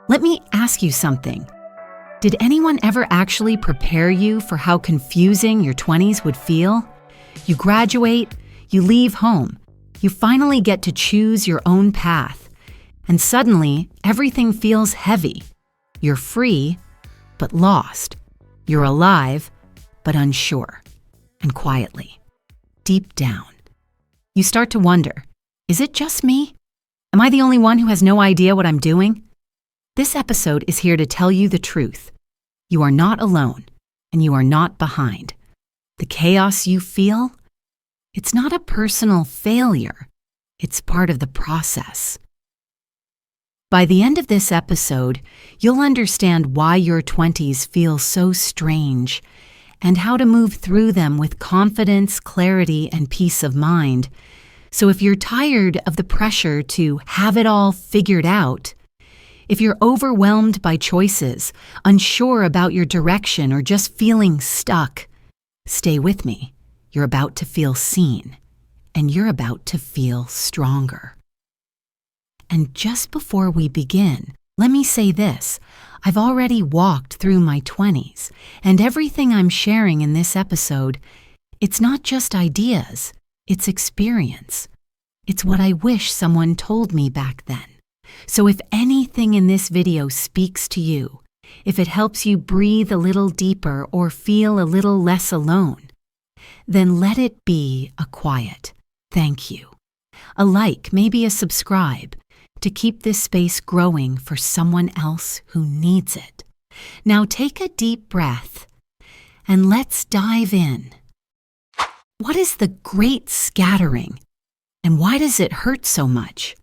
Let me ask you something. Did anyone ever actually prepare you for how confusing your 20s would feel? You graduate, you leave home, you finally get to choose your own path, and suddenly everything feels heavy. You're free, but lost. You're alive, but unsure. And quietly, deep down, you start to wonder, is it just me? Am I the only one who has no idea what I'm doing? This episode is here to tell you the truth. You are not alone, and you are not behind. The chaos you feel, it's not a personal failure. It's part of the process. By the end of this episode, you'll understand why your 20s feel so strange and how to move through them with confidence, clarity, and peace of mind. So if you're tired of the pressure to have it all figured out, if you're overwhelmed by choices, unsure about your direction, or just feeling stuck, stay with me. You're about to feel seen, and you're about to feel stronger. And just before we begin, let me say this. I've already walked through my 20s, and everything I'm sharing in this episode, it's not just ideas, it's experience. It's what I wish someone told me back then. So if anything in this video speaks to you, if it helps you breathe a little deeper or feel a little less alone, then let it be a quiet thank you. A like, maybe a subscribe, to keep this space growing for someone else who needs it. Now take a deep breath and let's dive in. What is the great scattering? And why does it hurt so much?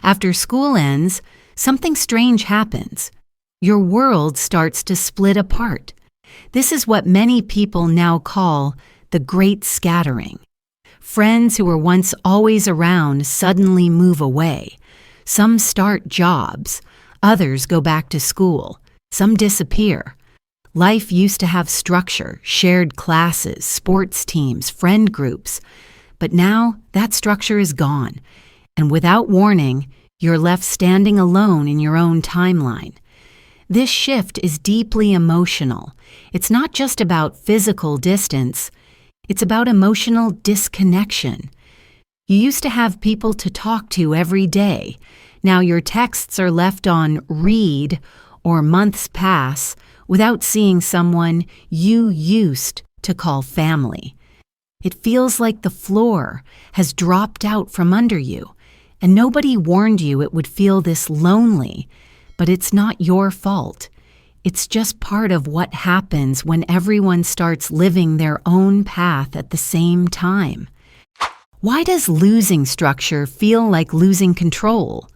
After school ends, something strange happens. Your world starts to split apart. This is what many people now call the great scattering. Friends who were once always around suddenly move away. Some start jobs, others go back to school, some disappear. Life used to have structure, shared classes, sports teams, friend groups. But now that structure is gone. And without warning, you're left standing alone in your own timeline. This shift is deeply emotional. It's not just about physical distance, it's about emotional disconnection. You used to have people to talk to every day. Now your texts are left on read or months pass without seeing someone you used to call family. It feels like the floor has dropped out from under you. And nobody warned you it would feel this lonely, but it's not your fault. It's just part of what happens when everyone starts living their own path at the same time. Why does losing structure feel like losing control?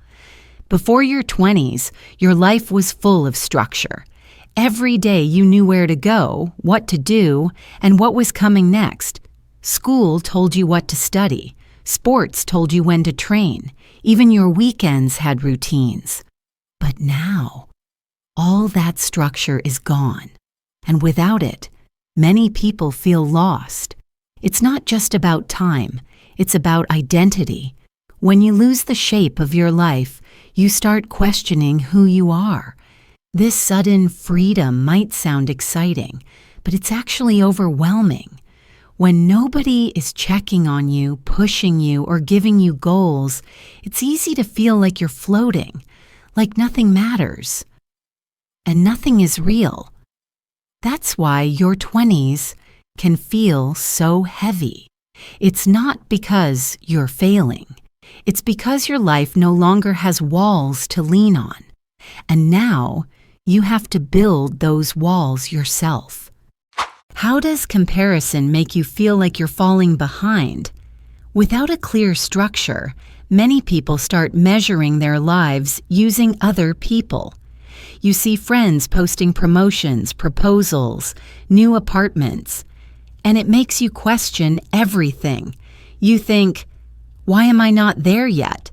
Before your 20s, your life was full of structure. Every day you knew where to go, what to do, and what was coming next. School told you what to study. Sports told you when to train. Even your weekends had routines. But now, all that structure is gone. And without it, many people feel lost. It's not just about time, it's about identity. When you lose the shape of your life, you start questioning who you are. This sudden freedom might sound exciting, but it's actually overwhelming. When nobody is checking on you, pushing you, or giving you goals, it's easy to feel like you're floating, like nothing matters. And nothing is real. That's why your 20s can feel so heavy. It's not because you're failing. It's because your life no longer has walls to lean on. And now you have to build those walls yourself. How does comparison make you feel like you're falling behind? Without a clear structure, many people start measuring their lives using other people. You see friends posting promotions, proposals, new apartments, and it makes you question everything. You think, why am I not there yet?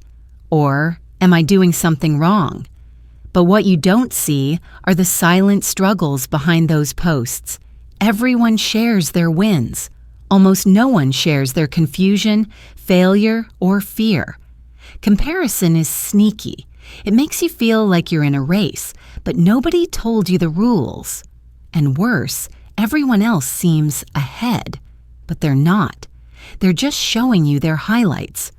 Or, am I doing something wrong? But what you don't see are the silent struggles behind those posts. Everyone shares their wins. Almost no one shares their confusion, failure, or fear. Comparison is sneaky. It makes you feel like you're in a race, but nobody told you the rules. And worse, everyone else seems ahead, but they're not. They're just showing you their highlights.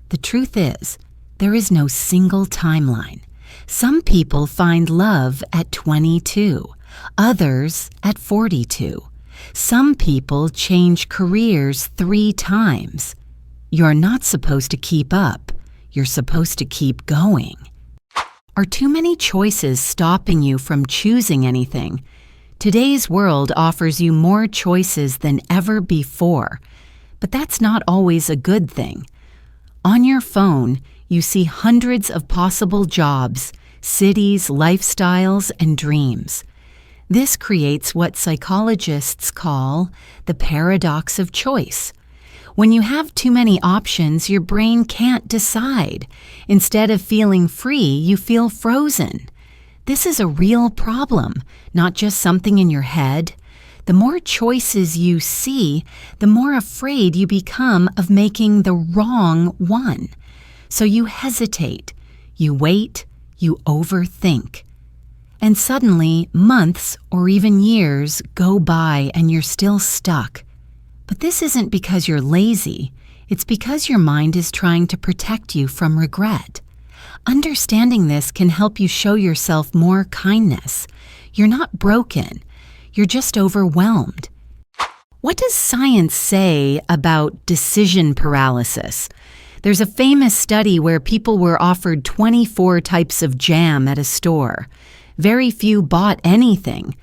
The truth is, there is no single timeline. Some people find love at 22, others at 42. Some people change careers 3 times. You're not supposed to keep up. You're supposed to keep going. Are too many choices stopping you from choosing anything? Today's world offers you more choices than ever before, but that's not always a good thing. On your phone, you see hundreds of possible jobs, cities, lifestyles, and dreams. This creates what psychologists call the paradox of choice. When you have too many options, your brain can't decide. Instead of feeling free, you feel frozen. This is a real problem, not just something in your head. The more choices you see, the more afraid you become of making the wrong one. So you hesitate, you wait, you overthink. And suddenly, months or even years go by and you're still stuck. But this isn't because you're lazy. It's because your mind is trying to protect you from regret. Understanding this can help you show yourself more kindness. You're not broken. You're just overwhelmed. What does science say about decision paralysis? There's a famous study where people were offered 24 types of jam at a store. Very few bought anything.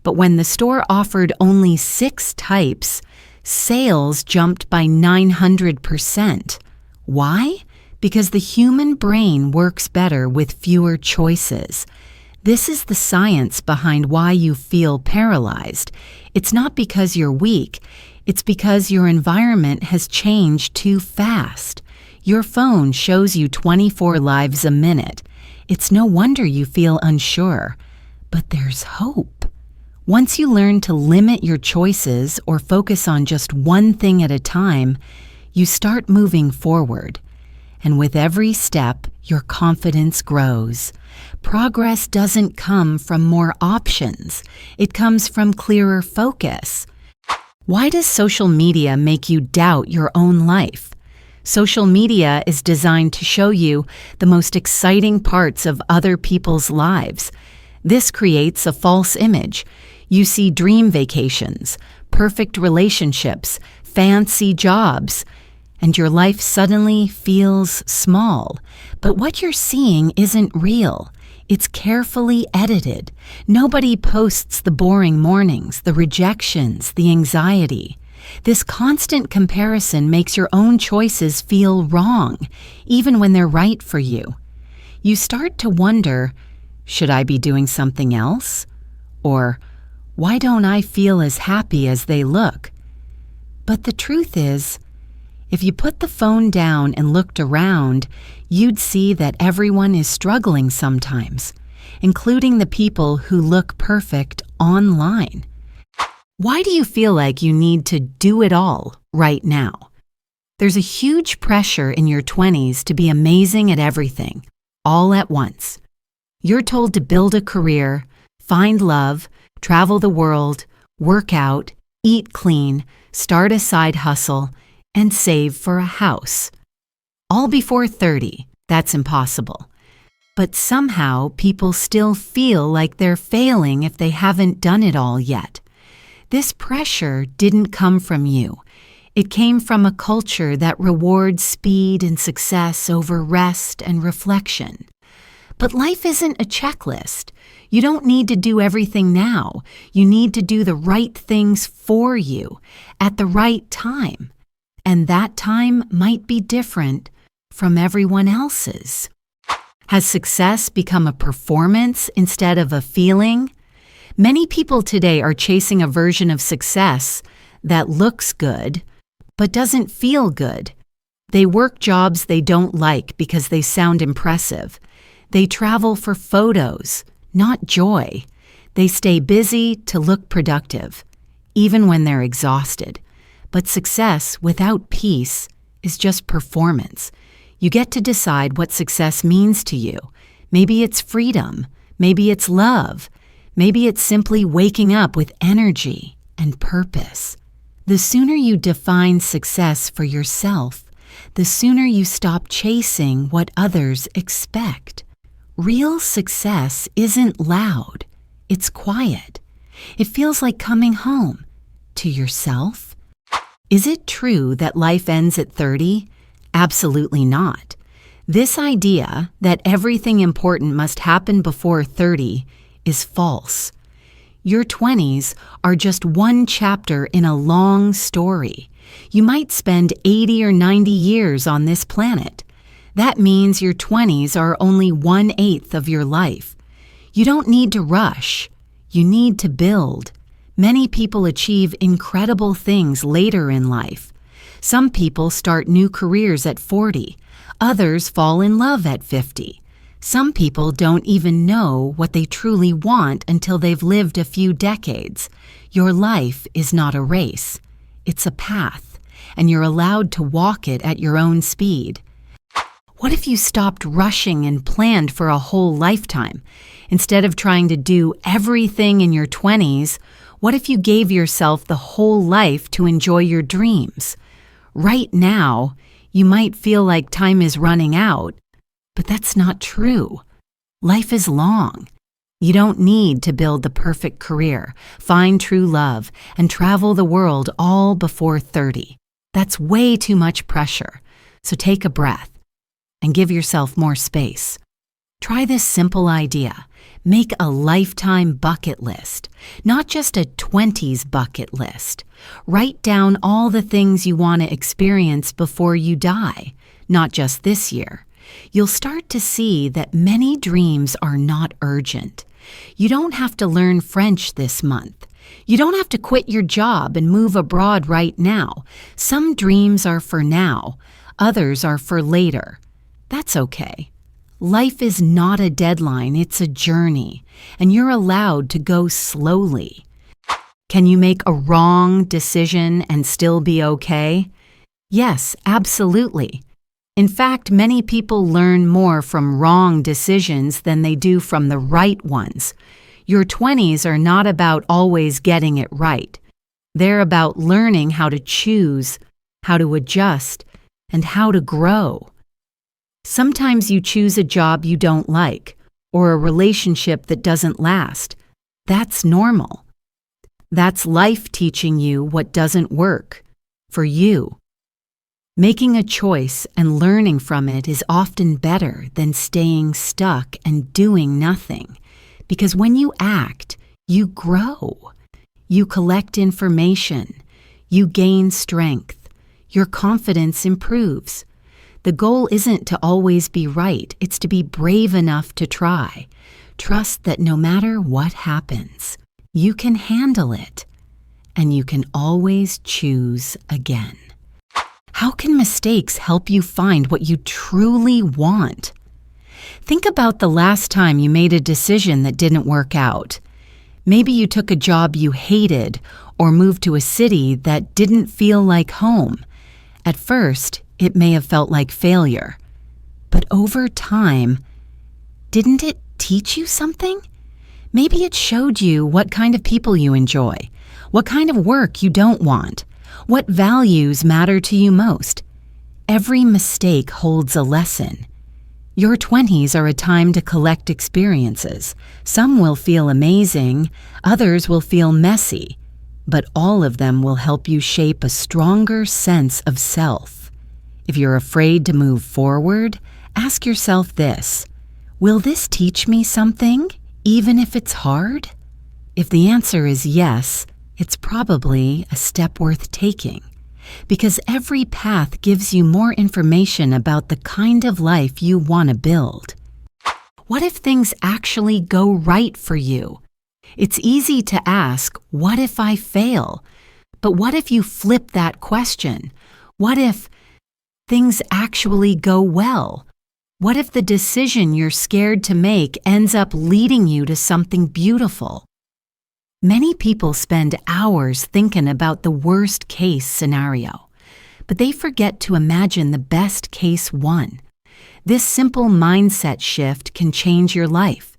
But when the store offered only 6 types, sales jumped by 900%. Why? Because the human brain works better with fewer choices. This is the science behind why you feel paralyzed. It's not because you're weak. It's because your environment has changed too fast. Your phone shows you 24 lives a minute. It's no wonder you feel unsure. But there's hope. Once you learn to limit your choices or focus on just one thing at a time, you start moving forward. And with every step, your confidence grows. Progress doesn't come from more options. It comes from clearer focus. Why does social media make you doubt your own life? Social media is designed to show you the most exciting parts of other people's lives. This creates a false image. You see dream vacations, perfect relationships, fancy jobs, and your life suddenly feels small. But what you're seeing isn't real. It's carefully edited. Nobody posts the boring mornings, the rejections, the anxiety. This constant comparison makes your own choices feel wrong, even when they're right for you. You start to wonder, should I be doing something else? Or, why don't I feel as happy as they look? But the truth is, if you put the phone down and looked around, you'd see that everyone is struggling sometimes, including the people who look perfect online. Why do you feel like you need to do it all right now? There's a huge pressure in your 20s to be amazing at everything, all at once. You're told to build a career, find love, travel the world, work out, eat clean, start a side hustle, and save for a house. All before 30, that's impossible. But somehow people still feel like they're failing if they haven't done it all yet. This pressure didn't come from you. It came from a culture that rewards speed and success over rest and reflection. But life isn't a checklist. You don't need to do everything now. You need to do the right things for you at the right time. And that time might be different from everyone else's. Has success become a performance instead of a feeling? Many people today are chasing a version of success that looks good, but doesn't feel good. They work jobs they don't like because they sound impressive. They travel for photos, not joy. They stay busy to look productive, even when they're exhausted. But success without peace is just performance. You get to decide what success means to you. Maybe it's freedom. Maybe it's love. Maybe it's simply waking up with energy and purpose. The sooner you define success for yourself, the sooner you stop chasing what others expect. Real success isn't loud. It's quiet. It feels like coming home to yourself. Is it true that life ends at 30? Absolutely not. This idea that everything important must happen before 30 is false. Your 20s are just one chapter in a long story. You might spend 80 or 90 years on this planet. That means your 20s are only 1/8 of your life. You don't need to rush. You need to build. Many people achieve incredible things later in life. Some people start new careers at 40. Others fall in love at 50. Some people don't even know what they truly want until they've lived a few decades. Your life is not a race. It's a path, and you're allowed to walk it at your own speed. What if you stopped rushing and planned for a whole lifetime? Instead of trying to do everything in your 20s, what if you gave yourself the whole life to enjoy your dreams? Right now, you might feel like time is running out, but that's not true. Life is long. You don't need to build the perfect career, find true love, and travel the world all before 30. That's way too much pressure. So take a breath and give yourself more space. Try this simple idea. Make a lifetime bucket list, not just a 20s bucket list. Write down all the things you want to experience before you die, not just this year. You'll start to see that many dreams are not urgent. You don't have to learn French this month. You don't have to quit your job and move abroad right now. Some dreams are for now, others are for later. That's okay. Life is not a deadline, it's a journey, and you're allowed to go slowly. Can you make a wrong decision and still be okay? Yes, absolutely. In fact, many people learn more from wrong decisions than they do from the right ones. Your 20s are not about always getting it right. They're about learning how to choose, how to adjust, and how to grow. Sometimes you choose a job you don't like, or a relationship that doesn't last. That's normal. That's life teaching you what doesn't work for you. Making a choice and learning from it is often better than staying stuck and doing nothing, because when you act, you grow. You collect information. You gain strength. Your confidence improves. The goal isn't to always be right, it's to be brave enough to try. Trust that no matter what happens, you can handle it, and you can always choose again. How can mistakes help you find what you truly want? Think about the last time you made a decision that didn't work out. Maybe you took a job you hated or moved to a city that didn't feel like home. At first, it may have felt like failure. But over time, didn't it teach you something? Maybe it showed you what kind of people you enjoy, what kind of work you don't want, what values matter to you most. Every mistake holds a lesson. Your 20s are a time to collect experiences. Some will feel amazing, others will feel messy, but all of them will help you shape a stronger sense of self. If you're afraid to move forward, ask yourself this: will this teach me something, even if it's hard? If the answer is yes, it's probably a step worth taking, because every path gives you more information about the kind of life you want to build. What if things actually go right for you? It's easy to ask, what if I fail? But what if you flip that question? What if things actually go well? What if the decision you're scared to make ends up leading you to something beautiful? Many people spend hours thinking about the worst case scenario, but they forget to imagine the best case one. This simple mindset shift can change your life.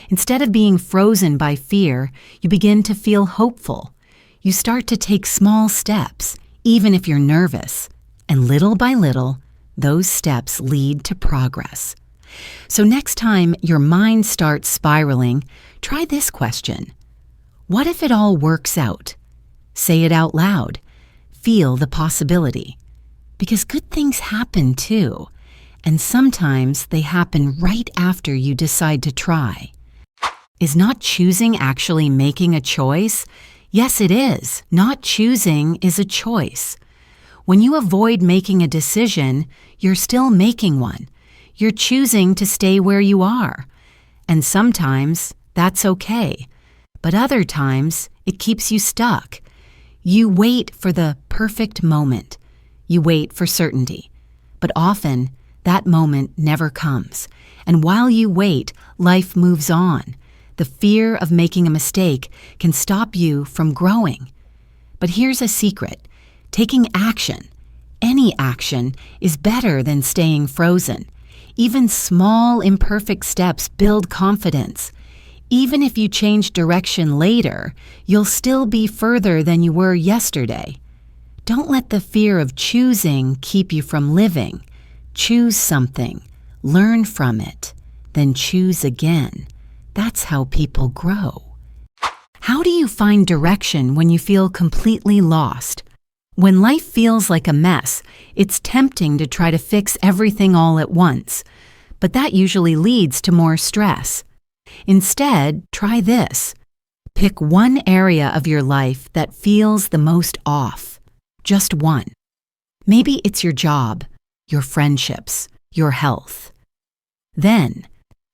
Instead of being frozen by fear, you begin to feel hopeful. You start to take small steps, even if you're nervous. And little by little, those steps lead to progress. So next time your mind starts spiraling, try this question. What if it all works out? Say it out loud. Feel the possibility. Because good things happen too. And sometimes they happen right after you decide to try. Is not choosing actually making a choice? Yes, it is. Not choosing is a choice. When you avoid making a decision, you're still making one. You're choosing to stay where you are. And sometimes that's okay. But other times it keeps you stuck. You wait for the perfect moment. You wait for certainty. But often that moment never comes. And while you wait, life moves on. The fear of making a mistake can stop you from growing. But here's a secret. Taking action, any action, is better than staying frozen. Even small, imperfect steps build confidence. Even if you change direction later, you'll still be further than you were yesterday. Don't let the fear of choosing keep you from living. Choose something, learn from it, then choose again. That's how people grow. How do you find direction when you feel completely lost? When life feels like a mess, it's tempting to try to fix everything all at once, but that usually leads to more stress. Instead, try this. Pick one area of your life that feels the most off. Just one. Maybe it's your job, your friendships, your health. Then,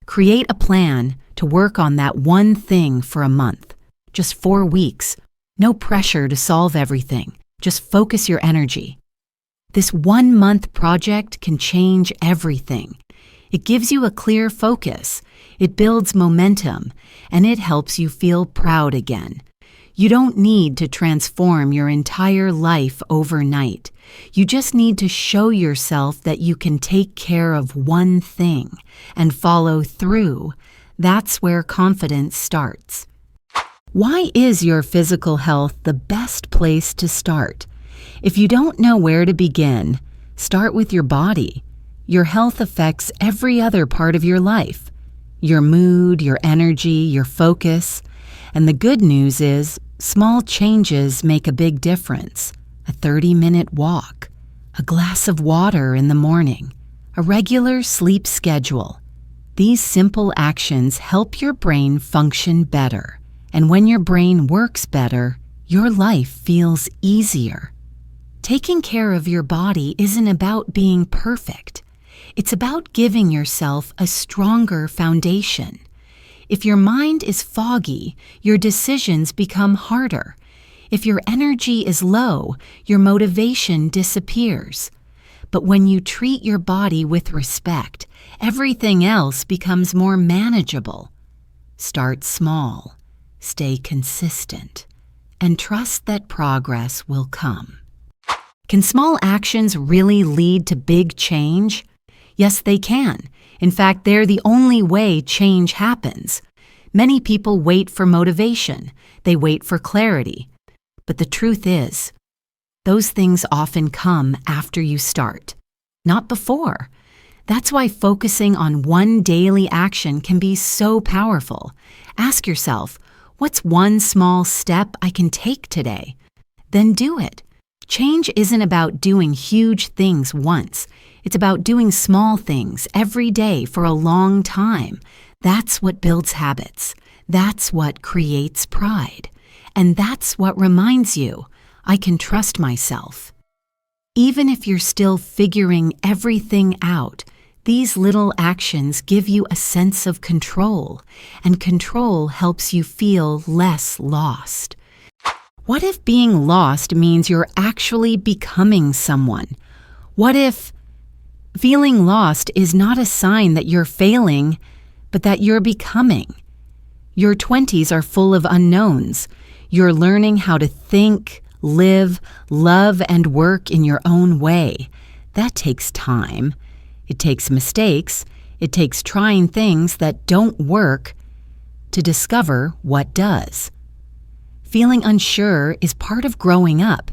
create a plan to work on that one thing for a month. Just 4 weeks. No pressure to solve everything. Just focus your energy. This 1 month project can change everything. It gives you a clear focus. It builds momentum, and it helps you feel proud again. You don't need to transform your entire life overnight. You just need to show yourself that you can take care of one thing and follow through. That's where confidence starts. Why is your physical health the best place to start? If you don't know where to begin, start with your body. Your health affects every other part of your life. Your mood, your energy, your focus. And the good news is, small changes make a big difference. A 30-minute walk, a glass of water in the morning, a regular sleep schedule. These simple actions help your brain function better. And when your brain works better, your life feels easier. Taking care of your body isn't about being perfect. It's about giving yourself a stronger foundation. If your mind is foggy, your decisions become harder. If your energy is low, your motivation disappears. But when you treat your body with respect, everything else becomes more manageable. Start small, stay consistent, and trust that progress will come. Can small actions really lead to big change? Yes, they can. In fact, they're the only way change happens. Many people wait for motivation. They wait for clarity. But the truth is, those things often come after you start, not before. That's why focusing on one daily action can be so powerful. Ask yourself, what's one small step I can take today? Then do it. Change isn't about doing huge things once. It's about doing small things every day for a long time. That's what builds habits. That's what creates pride. And that's what reminds you, I can trust myself. Even if you're still figuring everything out, these little actions give you a sense of control, and control helps you feel less lost. What if being lost means you're actually becoming someone? What if feeling lost is not a sign that you're failing, but that you're becoming? Your 20s are full of unknowns. You're learning how to think, live, love, and work in your own way. That takes time. It takes mistakes. It takes trying things that don't work to discover what does. Feeling unsure is part of growing up.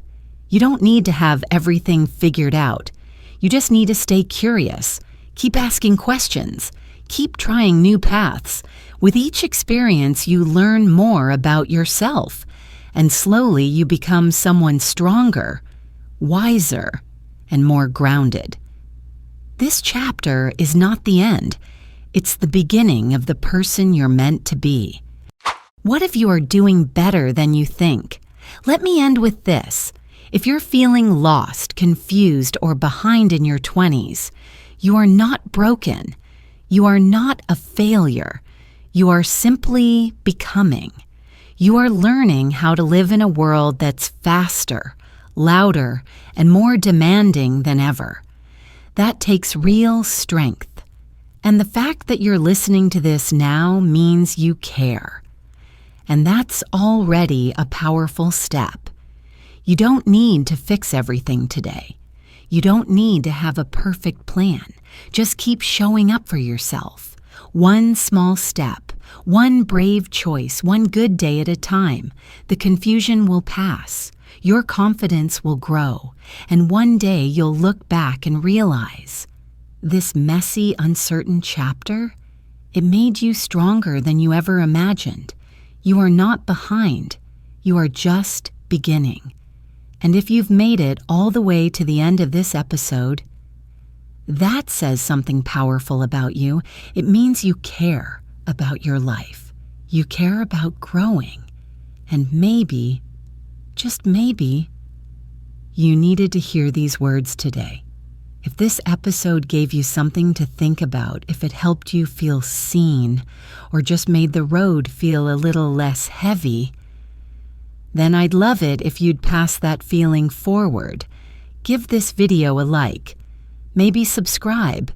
You don't need to have everything figured out. You just need to stay curious. Keep asking questions. Keep trying new paths. With each experience, you learn more about yourself, and slowly you become someone stronger, wiser, and more grounded. This chapter is not the end. It's the beginning of the person you're meant to be. What if you are doing better than you think? Let me end with this. If you're feeling lost, confused, or behind in your 20s, you are not broken. You are not a failure. You are simply becoming. You are learning how to live in a world that's faster, louder, and more demanding than ever. That takes real strength. And the fact that you're listening to this now means you care. And that's already a powerful step. You don't need to fix everything today. You don't need to have a perfect plan. Just keep showing up for yourself. One small step, one brave choice, one good day at a time. The confusion will pass. Your confidence will grow. And one day you'll look back and realize, this messy, uncertain chapter, it made you stronger than you ever imagined. You are not behind. You are just beginning. And if you've made it all the way to the end of this episode, that says something powerful about you. It means you care about your life. You care about growing. And maybe, just maybe, you needed to hear these words today. If this episode gave you something to think about, if it helped you feel seen, or just made the road feel a little less heavy, then I'd love it if you'd pass that feeling forward. Give this video a like. Maybe subscribe.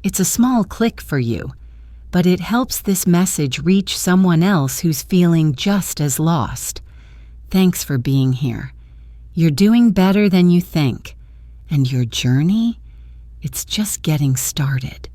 It's a small click for you, but it helps this message reach someone else who's feeling just as lost. Thanks for being here. You're doing better than you think, and your journey, it's just getting started.